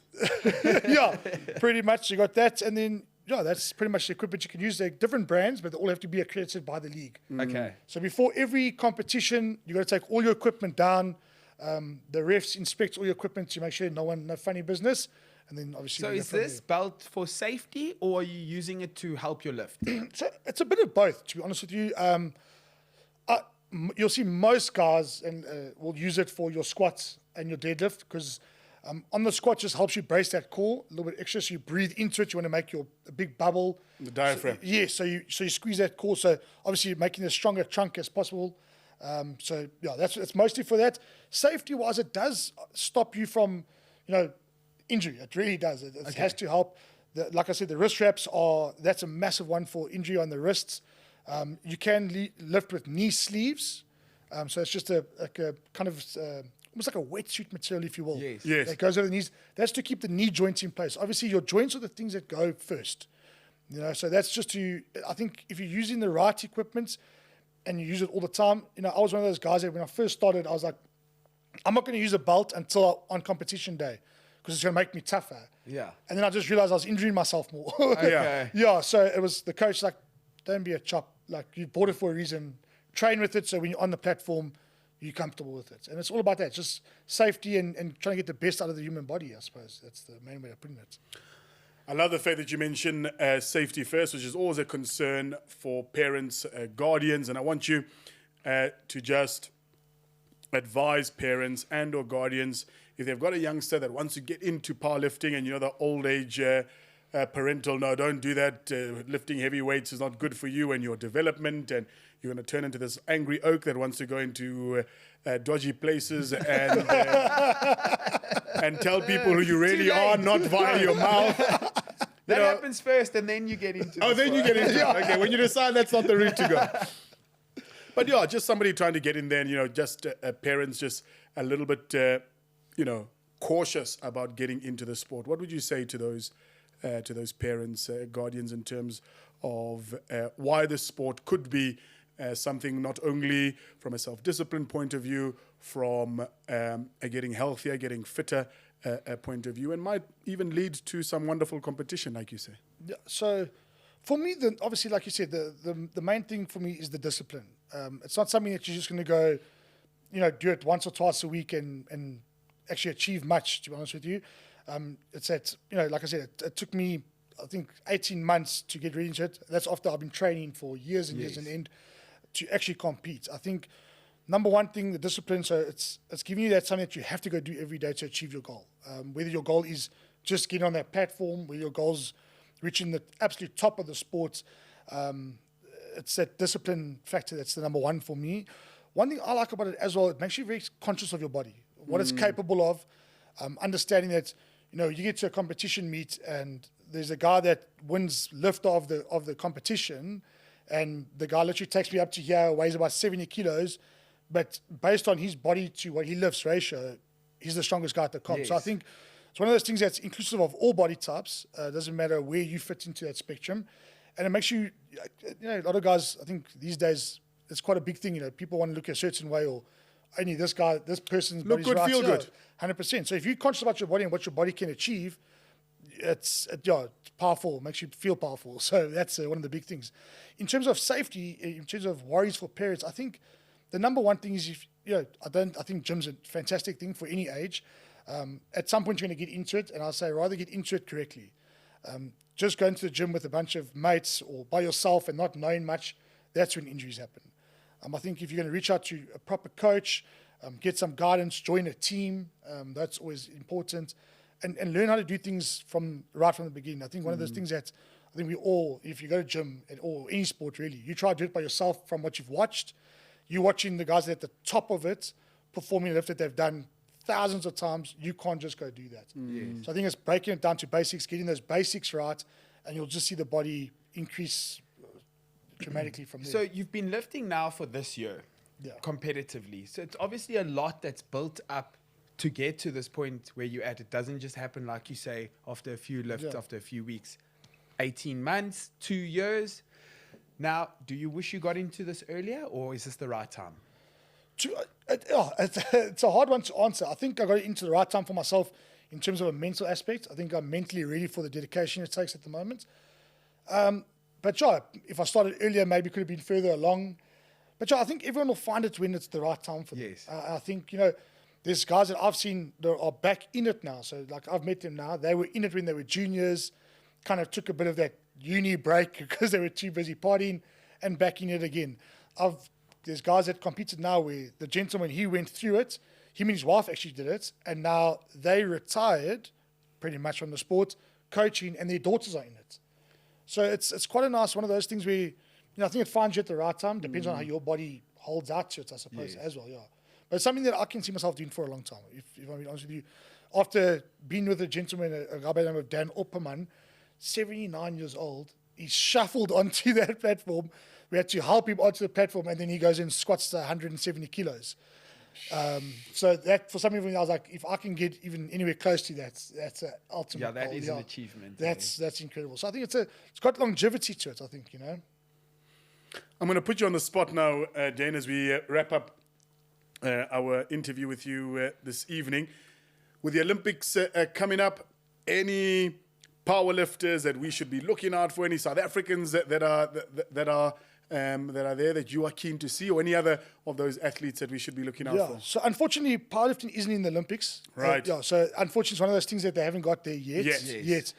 Yeah, pretty much. You got that, and then that's pretty much the equipment you can use. They're different brands, but they all have to be accredited by the league. Okay. So before every competition, you got to take all your equipment down. The refs inspect all your equipment to make sure no funny business, and then obviously. So is this belt for safety, or are you using it to help your lift? So it's a bit of both, to be honest with you. You'll see most guys will use it for your squats and your deadlift because on the squat just helps you brace that core a little bit extra. So you breathe into it. You want to make a big bubble. The diaphragm. So you squeeze that core. So obviously you're making a stronger chunk as possible. That's mostly for that. Safety wise, it does stop you from injury. It really does. It has to help. Like I said, the wrist wraps that's a massive one for injury on the wrists. You can lift with knee sleeves. So it's just a kind of almost like a wetsuit material, if you will. Yes. That goes over the knees. That's to keep the knee joints in place. Obviously, your joints are the things that go first. So that's just I think if you're using the right equipment and you use it all the time, I was one of those guys that when I first started, I was like, I'm not going to use a belt until on competition day because it's going to make me tougher. Yeah. And then I just realized I was injuring myself more. Okay. Yeah. So it was the coach like, don't be a chop. Like you bought it for a reason. Train with it so when you're on the platform, you're comfortable with it. And it's all about that, just safety and trying to get the best out of the human body, I suppose. That's the main way of putting it. I love the fact that you mention safety first, which is always a concern for parents, guardians. And I want you to just advise parents and or guardians if they've got a youngster that wants to get into powerlifting and the old age parental, no, don't do that. Lifting heavy weights is not good for you and your development, and you're going to turn into this angry oak that wants to go into dodgy places and tell people who you really are, not via your mouth. That happens first, and then you get into. Then you get into it. Okay, when you decide that's not the route to go. But yeah, just somebody trying to get in there, and just parents just a little bit, cautious about getting into the sport. What would you say to those parents, guardians, in terms of why this sport could be something not only from a self-discipline point of view, from a getting healthier, getting fitter point of view, and might even lead to some wonderful competition, like you say? Yeah, so for me, obviously, like you said, the main thing for me is the discipline. It's not something that you're just going to go, do it once or twice a week and actually achieve much, to be honest with you. It's that, like I said, it took me, I think, 18 months to get really into it. That's after I've been training for years and years on end to actually compete. I think number one thing, the discipline. So it's giving you that something that you have to go do every day to achieve your goal. Whether your goal is just getting on that platform, whether your goal's reaching the absolute top of the sport, it's that discipline factor that's the number one for me. One thing I like about it as well, it makes you very conscious of your body, what it's capable of, understanding that, you get to a competition meet and there's a guy that wins lift of the competition, and the guy literally takes me up to here, weighs about 70 kilos, but based on his body to what he lifts ratio, he's the strongest guy at the comp. Yes. So I think it's one of those things that's inclusive of all body types. Doesn't matter where you fit into that spectrum. And it makes you, a lot of guys, I think these days, it's quite a big thing. People want to look a certain way, or only this person's Look body's good, right. feel Yeah, good. 100%. So if you're conscious about your body and what your body can achieve, it's powerful, makes you feel powerful. So that's one of the big things. In terms of safety, in terms of worries for parents, I think the number one thing is, I think gym's a fantastic thing for any age. At some point you're going to get into it, and I'll say rather get into it correctly. Just going to the gym with a bunch of mates or by yourself and not knowing much, that's when injuries happen. I think if you're going to reach out to a proper coach, get some guidance, join a team, that's always important, and learn how to do things right from the beginning. I think one of those things that I think we all, if you go to gym or any sport really, you try to do it by yourself from what you've watched. You're watching the guys at the top of it performing a lift that they've done thousands of times. You can't just go do that. Yes. So I think it's breaking it down to basics, getting those basics right, and you'll just see the body increase dramatically from there. So you've been lifting now for this year, competitively. So it's obviously a lot that's built up to get to this point where you're at. It doesn't just happen, like you say, after a few lifts, after a few weeks. 18 months, 2 years. Now, do you wish you got into this earlier, or is this the right time? It's a hard one to answer. I think I got into the right time for myself in terms of a mental aspect. I think I'm mentally ready for the dedication it takes at the moment. But if I started earlier, maybe could have been further along. But I think everyone will find it when it's the right time for them. Yes. I think, there's guys that I've seen that are back in it now. So, like, I've met them now. They were in it when they were juniors, kind of took a bit of that uni break because they were too busy partying, and back in it again. There's guys that competed now where the gentleman, he went through it. Him and his wife actually did it. And now they retired pretty much from the sport, coaching, and their daughters are in it. So it's quite a nice one of those things where, I think it finds you at the right time. Depends on how your body holds out to it, I suppose, as well, But it's something that I can see myself doing for a long time, if I'm being honest with you. After being with a gentleman, a guy by the name of Dan Opperman, 79 years old, he's shuffled onto that platform. We had to help him onto the platform, and then he goes and squats to 170 kilos. So that, for some people, I was like, if I can get even anywhere close to that, that's an ultimate goal. That is an achievement. That's incredible. So I think it's got longevity to it, I think, I'm going to put you on the spot now, Dane, as we wrap up our interview with you this evening. With the Olympics coming up, any powerlifters that we should be looking out for? Any South Africans that are there that you are keen to see, or any other of those athletes that we should be looking out for? So unfortunately, powerlifting isn't in the Olympics. Right. So unfortunately, it's one of those things that they haven't got there yet. Yes.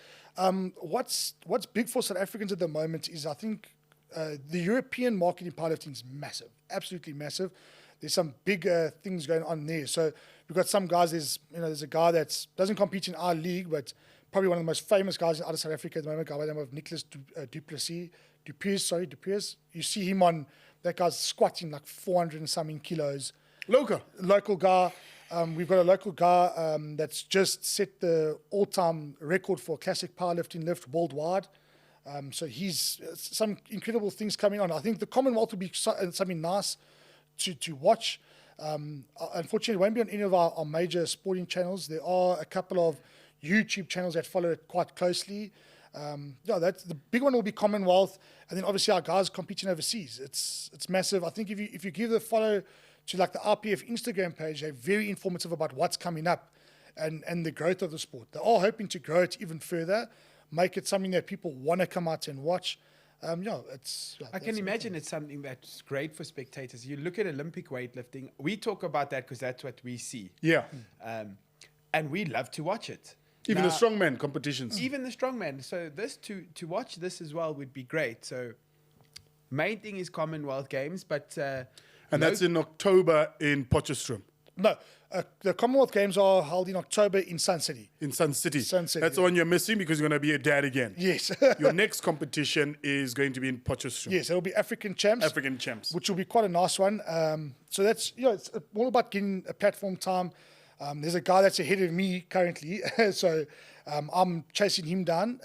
What's big for South Africans at the moment is, I think, the European market in powerlifting is massive, absolutely massive. There's some big things going on there. So we've got some guys. There's a guy that doesn't compete in our league, but probably one of the most famous guys out of South Africa at the moment, a guy by the name of Nicholas Dupiers. You see him on, that guy's squatting like 400 and something kilos. Local guy. We've got a local guy that's just set the all-time record for classic powerlifting lift worldwide. So he's some incredible things coming on. I think the Commonwealth will be something nice to watch. Unfortunately, it won't be on any of our major sporting channels. There are a couple of YouTube channels that follow it quite closely. That's the big one will be Commonwealth, and then obviously our guys competing overseas. It's massive. I think if you give the follow to like the RPF Instagram page, they're very informative about what's coming up and the growth of the sport. They're all hoping to grow it even further, make it something that people want to come out and watch. I can imagine it's something that's great for spectators. You look at Olympic weightlifting. We talk about that because that's what we see. Yeah. And we love to watch it. Even Now, the strongman competitions. Even the strongman. So this to watch this as well would be great. So main thing is Commonwealth Games, but And that's in October in Potchefstroom. No, the Commonwealth Games are held in October in Sun City. In Sun City. Sun City, That's the one you're missing because you're going to be a dad again. Yes. Your next competition is going to be in Potchefstroom. Yes, it'll be African Champs. African Champs. Which will be quite a nice one. So that's, it's all about getting a platform time. There's a guy that's ahead of me currently. So I'm chasing him down.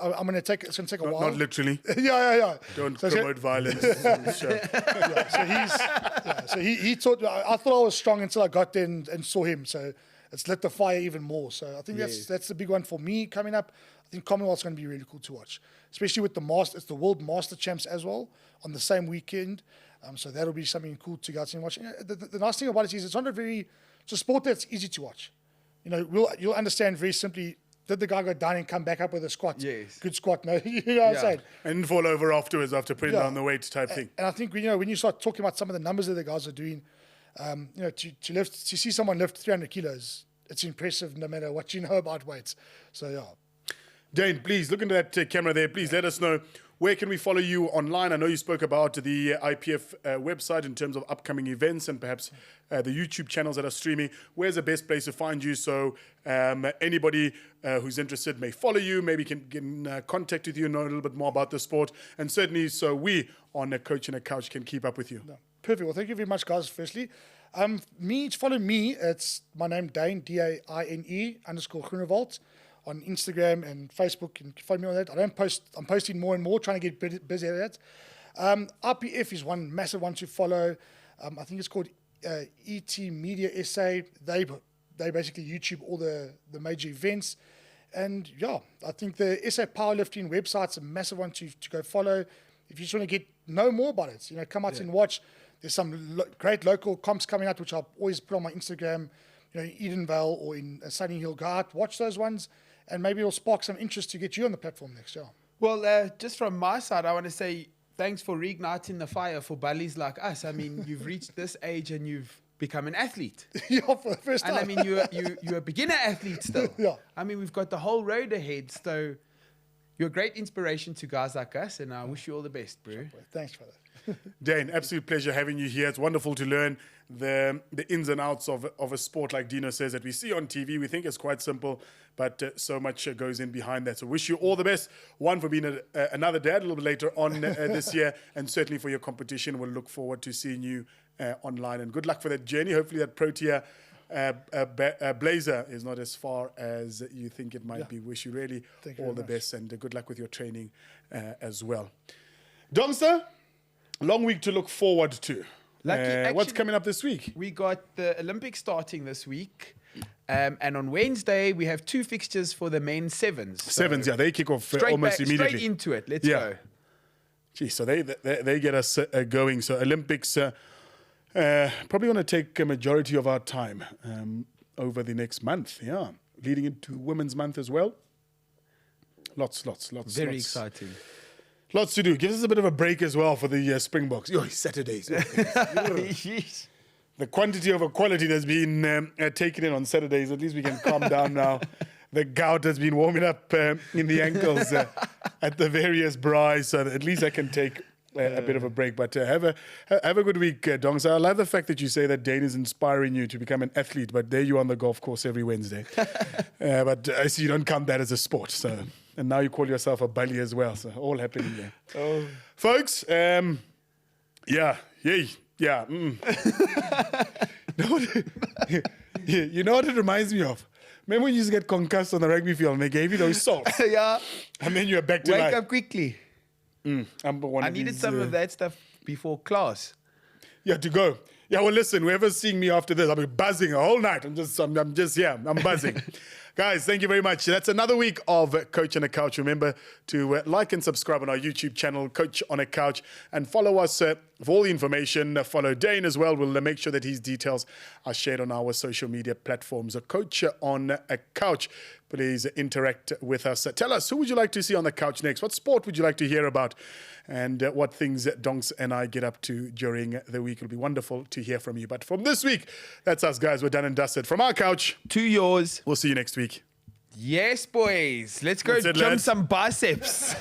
I'm going to take it's going to take a while. Not literally. Yeah. Don't So- promote violence. Sure. So he thought, I thought I was strong until I got there and saw him. So it's lit the fire even more. So I think that's the big one for me coming up. I think Commonwealth's going to be really cool to watch, especially with it's the World Master Champs as well on the same weekend. So that'll be something cool to go out and watch. The nice thing about it is it's a sport that's easy to watch. You'll understand very simply. Did the guy go down and come back up with a squat? Yes. Good squat. No, you know what I'm saying? And fall over afterwards after putting down the weight type thing. And I think when you start talking about some of the numbers that the guys are doing, to see someone lift 300 kilos, it's impressive no matter what you know about weights. So yeah. Dane, please look into that camera there. Please let us know where can we follow you online. I know you spoke about the IPF website in terms of upcoming events and perhaps the YouTube channels that are streaming. Where's the best place to find you so anybody who's interested may follow you, maybe can get in contact with you, know a little bit more about the sport, and certainly so we on a Coach on a Couch can keep up with you. No. Perfect. Well, thank you very much, guys, firstly. To follow me, it's my name, Dane, Dane _Groenewald. On Instagram and Facebook, and follow me on that. I'm posting more and more, trying to get busy at that. RPF is one massive one to follow. I think it's called ET Media SA. They basically YouTube all the major events. And yeah, I think the SA Powerlifting website's a massive one to go follow. If you just want to know more about it, come out and watch. There's some great local comps coming out, which I'll always put on my Instagram, in Edenvale or in Sunny Hill. Go out, watch those ones. And maybe it'll spark some interest to get you on the platform next year. Well, just from my side, I want to say thanks for reigniting the fire for bullies like us. I mean, you've reached this age and you've become an athlete. Yeah, for the first time. And I mean, you're a beginner athlete still. Yeah. I mean, we've got the whole road ahead. So you're a great inspiration to guys like us. And I wish you all the best, bro. Thanks for that. Dane, absolute pleasure having you here. It's wonderful to learn the ins and outs of a sport like Dino says that we see on TV. We think it's quite simple, but so much goes in behind that. So wish you all the best. One, for being another dad a little bit later on this year, and certainly for your competition. We'll look forward to seeing you online. And good luck for that journey. Hopefully that Protea blazer is not as far as you think it might be. Wish you really all the best, and good luck with your training as well. Dongster, long week to look forward to. What's coming up this week? We got the Olympics starting this week. And on Wednesday, we have 2 fixtures for the men's sevens. Sevens, they kick off almost immediately. Straight into it. Let's go. Gee, so they get us going. So Olympics probably going to take a majority of our time over the next month. Yeah, leading into Women's Month as well. Lots. Very exciting. Lots to do. Gives us a bit of a break as well for the Springboks. Saturdays. The quantity over quality that's been taken in on Saturdays, at least we can calm down now. The gout has been warming up in the ankles at the various bras, so at least I can take a bit of a break. But have a good week, Dongs. I love the fact that you say that Dane is inspiring you to become an athlete, but there you are on the golf course every Wednesday. But I see you don't count that as a sport, so... And now you call yourself a bully as well. So all happening there. Oh. Folks, you know what it reminds me of? Remember when you used to get concussed on the rugby field and they gave you those salts? Yeah. And then you're back to Wake life. up quickly. I I needed some of that stuff before class. Yeah, to go. Yeah, well, listen, whoever's seeing me after this, I'll be buzzing a whole night. I'm buzzing. Guys, thank you very much. That's another week of Coach on a Couch. Remember to like and subscribe on our YouTube channel, Coach on a Couch, and follow us for all the information. Follow Dane as well. We'll make sure that his details are shared on our social media platforms. Coach on a Couch. Please interact with us. Tell us, who would you like to see on the couch next? What sport would you like to hear about? And what things Donks and I get up to during the week. It'll be wonderful to hear from you. But from this week, that's us, guys. We're done and dusted. From our couch to yours. We'll see you next week. Yes, boys. Let's go That's it, jump lads. some biceps.